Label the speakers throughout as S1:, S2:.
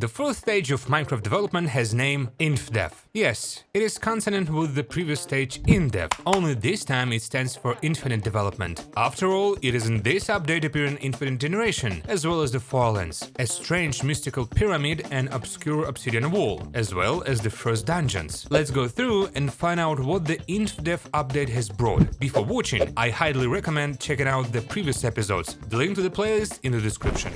S1: The fourth stage of Minecraft development has name Infdev. Yes, it is consonant with the previous stage Infdev, only this time it stands for infinite development. After all, it is in this update appearing infinite generation, as well as the Farlands, a strange mystical pyramid and obscure Obsidian Wall, as well as the first dungeons. Let's go through and find out what the Infdev update has brought. Before watching, I highly recommend checking out the previous episodes, the link to the playlist in the description.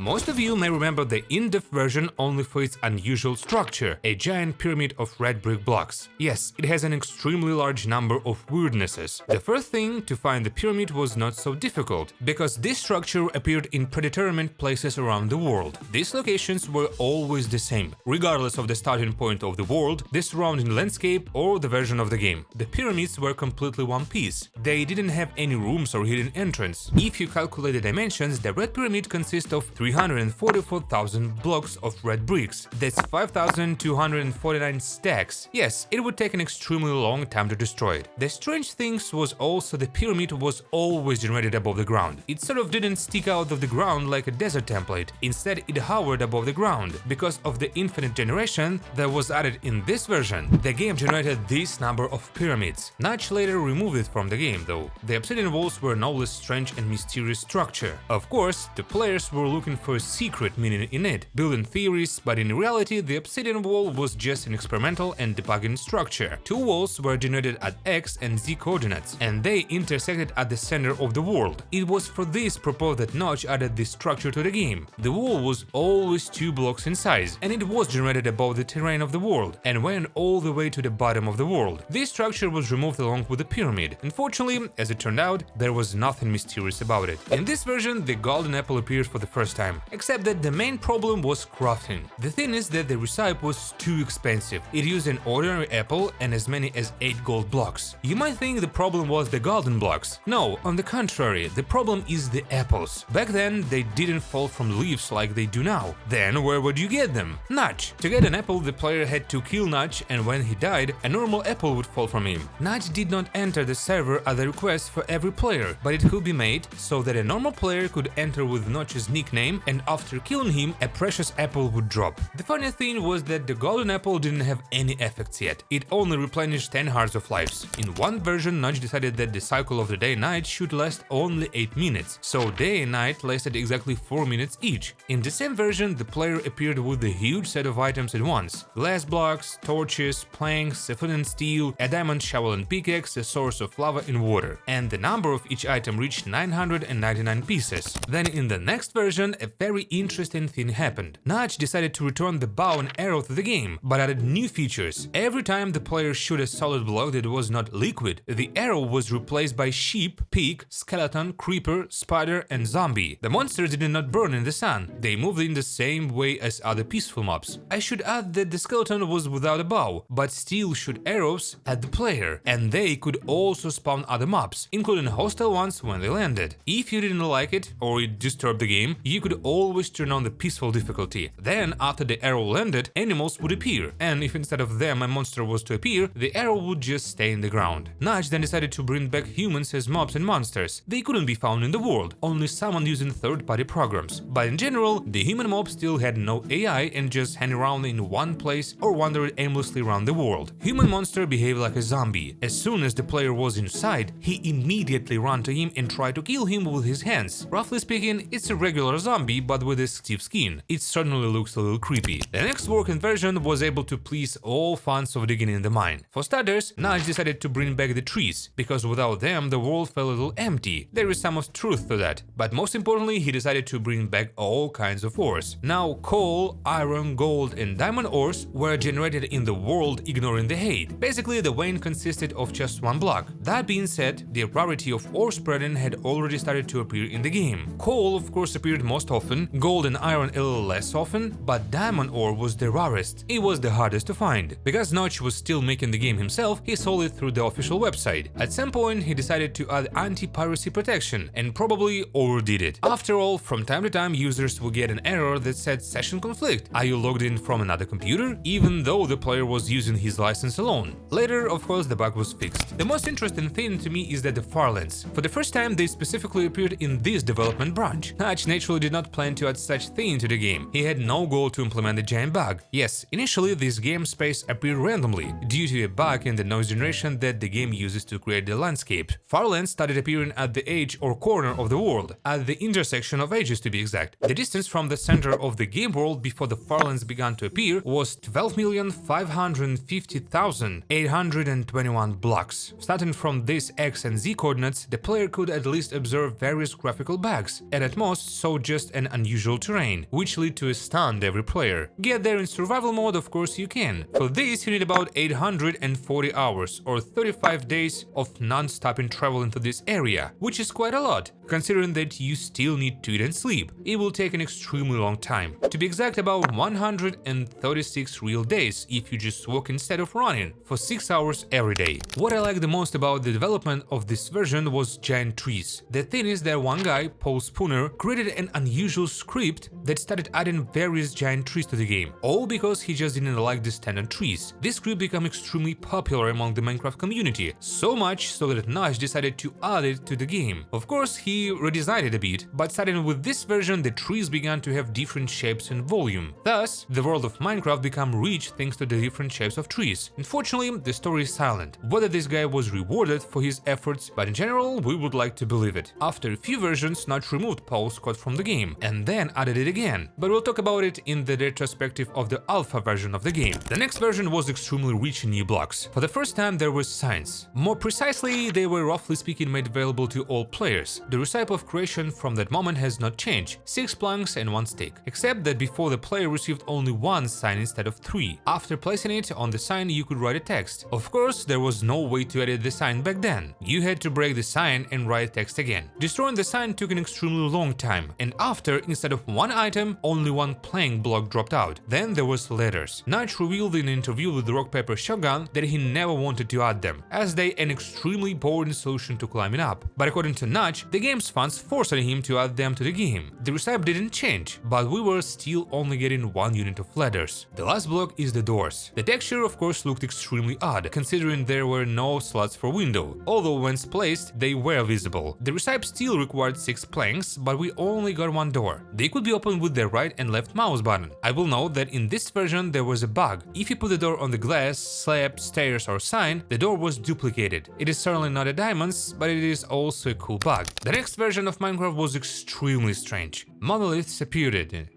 S1: Most of you may remember the Infdev version only for its unusual structure, a giant pyramid of red brick blocks. Yes, it has an extremely large number of weirdnesses. The first thing to find the pyramid was not so difficult, because this structure appeared in predetermined places around the world. These locations were always the same, regardless of the starting point of the world, the surrounding landscape or the version of the game. The pyramids were completely one piece. They didn't have any rooms or hidden entrance. If you calculate the dimensions, the red pyramid consists of 344,000 blocks of red bricks. That's 5,249 stacks. Yes, it would take an extremely long time to destroy it. The strange thing was also the pyramid was always generated above the ground. It sort of didn't stick out of the ground like a desert template. Instead, it hovered above the ground. Because of the infinite generation that was added in this version, the game generated this number of pyramids. Notch later removed it from the game, though. The Obsidian Walls were no less strange and mysterious structure. Of course, the players were looking for a secret meaning in it, building theories, but in reality the Obsidian Wall was just an experimental and debugging structure. Two walls were generated at X and Z coordinates, and they intersected at the center of the world. It was for this purpose that Notch added this structure to the game. The wall was always 2 blocks in size, and it was generated above the terrain of the world, and went all the way to the bottom of the world. This structure was removed along with the pyramid. Unfortunately, as it turned out, there was nothing mysterious about it. In this version, the golden apple appeared for the first time. Except that the main problem was crafting. The thing is that the recipe was too expensive. It used an ordinary apple and as many as 8 gold blocks. You might think the problem was the golden blocks. No, on the contrary, the problem is the apples. Back then, they didn't fall from leaves like they do now. Then where would you get them? Notch. To get an apple, the player had to kill Notch, and when he died, a normal apple would fall from him. Notch did not enter the server at the request for every player, but it could be made so that a normal player could enter with Notch's nickname, and after killing him, a precious apple would drop. The funny thing was that the golden apple didn't have any effects yet. It only replenished 10 hearts of lives. In one version, Notch decided that the cycle of the day-night should last only 8 minutes, so day and night lasted exactly 4 minutes each. In the same version, the player appeared with a huge set of items at once: glass blocks, torches, planks, a flint and steel, a diamond shovel and pickaxe, a source of lava and water. And the number of each item reached 999 pieces. Then in the next version, a very interesting thing happened. Notch decided to return the bow and arrow to the game, but added new features. Every time the player shot a solid block that was not liquid, the arrow was replaced by sheep, pig, skeleton, creeper, spider, and zombie. The monsters did not burn in the sun. They moved in the same way as other peaceful mobs. I should add that the skeleton was without a bow, but still shoot arrows at the player, and they could also spawn other mobs, including hostile ones when they landed. If you didn't like it, or it disturbed the game, you could always turn on the peaceful difficulty. Then, after the arrow landed, animals would appear, and if instead of them a monster was to appear, the arrow would just stay in the ground. Notch then decided to bring back humans as mobs and monsters. They couldn't be found in the world, only someone using third-party programs. But in general, the human mob still had no AI and just hang around in one place or wandered aimlessly around the world. Human monster behaved like a zombie. As soon as the player was inside, he immediately ran to him and tried to kill him with his hands. Roughly speaking, it's a regular zombie, but with a stiff skin. It certainly looks a little creepy. The next working version was able to please all fans of digging in the mine. For starters, Notch decided to bring back the trees, because without them the world felt a little empty. There is some of truth to that. But most importantly, he decided to bring back all kinds of ores. Now coal, iron, gold and diamond ores were generated in the world, ignoring the hate. Basically, the vein consisted of just one block. That being said, the rarity of ore spreading had already started to appear in the game. Coal of course appeared most often, gold and iron a little less often, but diamond ore was the rarest. It was the hardest to find. Because Notch was still making the game himself, he sold it through the official website. At some point, he decided to add anti-piracy protection, and probably overdid it. After all, from time to time users would get an error that said session conflict. Are you logged in from another computer? Even though the player was using his license alone. Later, of course, the bug was fixed. The most interesting thing to me is that the Farlands. For the first time, they specifically appeared in this development branch. Notch naturally did not not plan to add such thing to the game. He had no goal to implement the giant bug. Yes, initially this game space appeared randomly, due to a bug in the noise generation that the game uses to create the landscape. Farlands started appearing at the edge or corner of the world, at the intersection of edges to be exact. The distance from the center of the game world before the Farlands began to appear was 12,550,821 blocks. Starting from these X and Z coordinates, the player could at least observe various graphical bugs, and at most saw just an unusual terrain, which led to a stunned every player. Get there in survival mode, of course you can. For this you need about 840 hours or 35 days of non-stopping travel into this area, which is quite a lot, considering that you still need to eat and sleep. It will take an extremely long time. To be exact, about 136 real days if you just walk instead of running for 6 hours every day. What I like the most about the development of this version was giant trees. The thing is that one guy, Paul Spooner, created an unusual script that started adding various giant trees to the game, all because he just didn't like the standard trees. This script became extremely popular among the Minecraft community, so much so that Nash decided to add it to the game. Of course, he redesigned it a bit, but starting with this version, the trees began to have different shapes and volume. Thus, the world of Minecraft became rich thanks to the different shapes of trees. Unfortunately, the story is silent, whether this guy was rewarded for his efforts, but in general, we would like to believe it. After a few versions, Notch removed Paul's code from the game, and then added it again, but we'll talk about it in the retrospective of the alpha version of the game. The next version was extremely rich in new blocks. For the first time, there were signs. More precisely, they were roughly speaking made available to all players. The recipe of creation from that moment has not changed, 6 planks and 1 stick, except that before the player received only 1 sign instead of 3. After placing it on the sign, you could write a text. Of course, there was no way to edit the sign back then. You had to break the sign and write text again. Destroying the sign took an extremely long time, and after, instead of 1 item, only 1 plank block dropped out. Then there was letters. Notch revealed in an interview with the Rock Paper Shotgun that he never wanted to add them, as they an extremely boring solution to climbing up. But according to Notch, the game's fans forced him to add them to the game. The recipe didn't change, but we were still only getting 1 unit of ladders. The last block is the doors. The texture of course looked extremely odd, considering there were no slots for window, although once placed they were visible. The recipe still required 6 planks, but we only got 1 door. They could be opened with the right and left mouse button. I will note that in this version there was a bug. If you put the door on the glass, slab, stairs or sign, the door was duplicated. It is certainly not a diamonds, but it is also a cool bug. The next version of Minecraft was extremely strange. Monoliths appeared.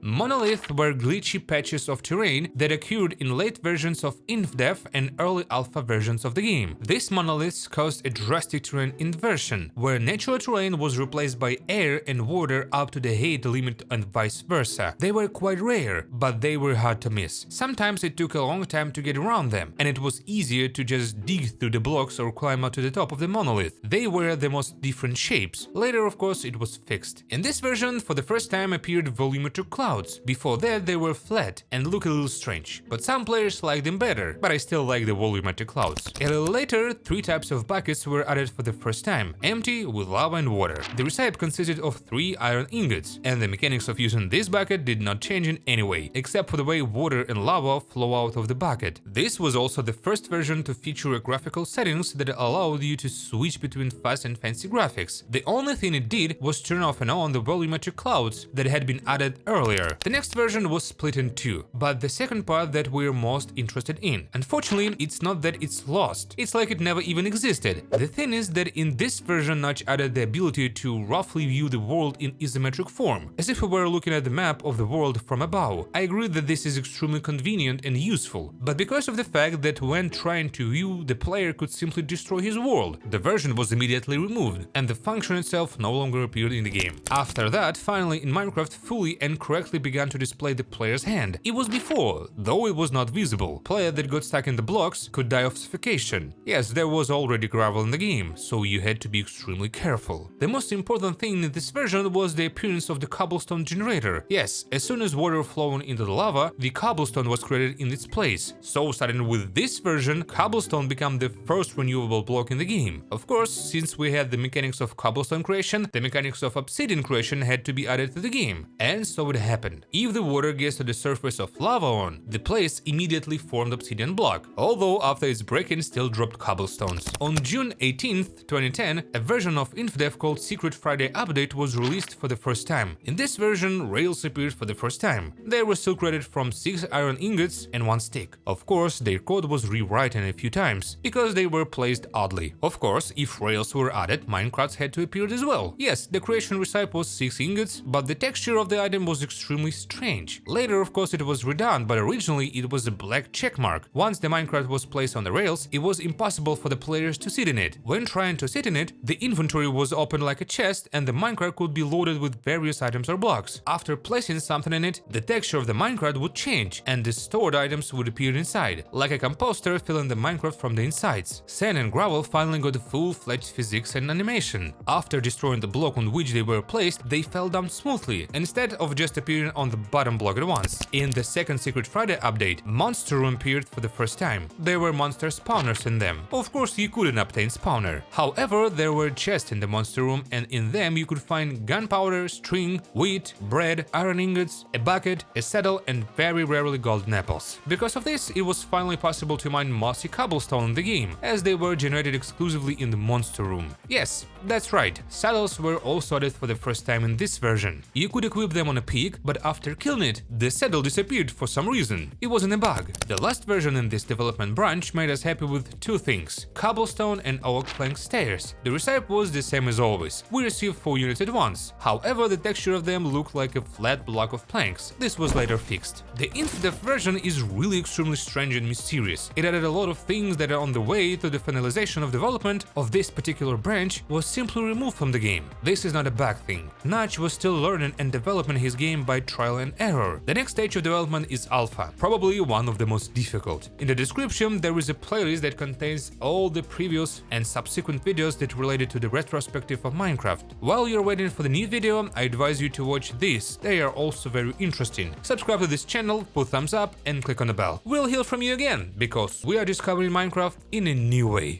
S1: Monoliths were glitchy patches of terrain that occurred in late versions of Infdev and early alpha versions of the game. These monoliths caused a drastic terrain inversion, where natural terrain was replaced by air and water up to the height limit and vice versa. They were quite rare, but they were hard to miss. Sometimes it took a long time to get around them, and it was easier to just dig through the blocks or climb up to the top of the monolith. They were the most different shapes. Later, of course, it was fixed. In this version, for the first time appeared volumetric clouds. Before that, they were flat and look a little strange, but some players liked them better, but I still like the volumetric clouds. A little later, 3 types of buckets were added for the first time, empty with lava and water. The recipe consisted of 3 iron ingots, and the mechanics of using this bucket did not change in any way, except for the way water and lava flow out of the bucket. This was also the first version to feature graphical settings that allowed you to switch between fast and fancy graphics. The only thing it did was turn off and on the volumetric clouds that had been added earlier. The next version was split in 2, but the second part that we're most interested in. Unfortunately, it's not that it's lost, it's like it never even existed. The thing is that in this version Notch added the ability to roughly view the world in isometric form, as if we were looking at the map of the world from above. I agree that this is extremely convenient and useful, but because of the fact that when trying to view, the player could simply destroy his world, the version was immediately removed, and the function itself no longer appeared in the game. After that, finally in Minecraft fully and correctly began to display the player's hand. It was before, though it was not visible. Player that got stuck in the blocks could die of suffocation. Yes, there was already gravel in the game, so you had to be extremely careful. The most important thing in this version was the appearance of the cobblestone generator. Yes, as soon as water flowed into the lava, the cobblestone was created in its place. So starting with this version, cobblestone became the first renewable block in the game. Of course, since we had the mechanics of cobblestone creation, the mechanics of obsidian creation had to be added to the game. And so it happened. If the water gets to the surface of lava on, the place immediately formed obsidian block, although after its breaking still dropped cobblestones. On June 18th, 2010, a version of Infdev called Secret Friday Update was released for the first time. time. In this version, rails appeared for the first time. They were still created from 6 iron ingots and 1 stick. Of course, their code was rewritten a few times, because they were placed oddly. Of course, if rails were added, minecarts had to appear as well. Yes, the creation recipe was 6 ingots, but the texture of the item was extremely strange. Later, of course, it was redone, but originally it was a black checkmark. Once the minecart was placed on the rails, it was impossible for the players to sit in it. When trying to sit in it, the inventory was opened like a chest and the minecart could be loaded with various items or blocks. After placing something in it, the texture of the minecart would change and the stored items would appear inside, like a composter filling the minecart from the insides. Sand and gravel finally got a full-fledged physics and animation. After destroying the block on which they were placed, they fell down smoothly, instead of just appearing on the bottom block at once. In the second Secret Friday update, Monster Room appeared for the first time. There were monster spawners in them. Of course, you couldn't obtain spawner. However, there were chests in the Monster Room and in them you could find gunpowder, string, wheat, bread, iron ingots, a bucket, a saddle and very rarely golden apples. Because of this, it was finally possible to mine mossy cobblestone in the game, as they were generated exclusively in the Monster Room. Yes, that's right, saddles were also added for the first time in this version. You could equip them on a pig, but after killing it, the saddle disappeared for some reason. It wasn't a bug. The last version in this development branch made us happy with 2 things: cobblestone and oak plank stairs. The recipe was the same as always. We received 4 units at once. However, the texture of them looked like a flat block of planks. This was later fixed. The Infdev version is really extremely strange and mysterious. It added a lot of things that are on the way to the finalization of development of this particular branch was simply removed from the game. This is not a bad thing. Notch was still learning and developing his game by trial and error. The next stage of development is Alpha, probably one of the most difficult. In the description there is a playlist that contains all the previous and subsequent videos that related to the retrospective of Minecraft. While you're waiting for the new video, I advise you to watch these, they are also very interesting. Subscribe to this channel, put thumbs up and click on the bell. We'll hear from you again, because we are discovering Minecraft in a new way.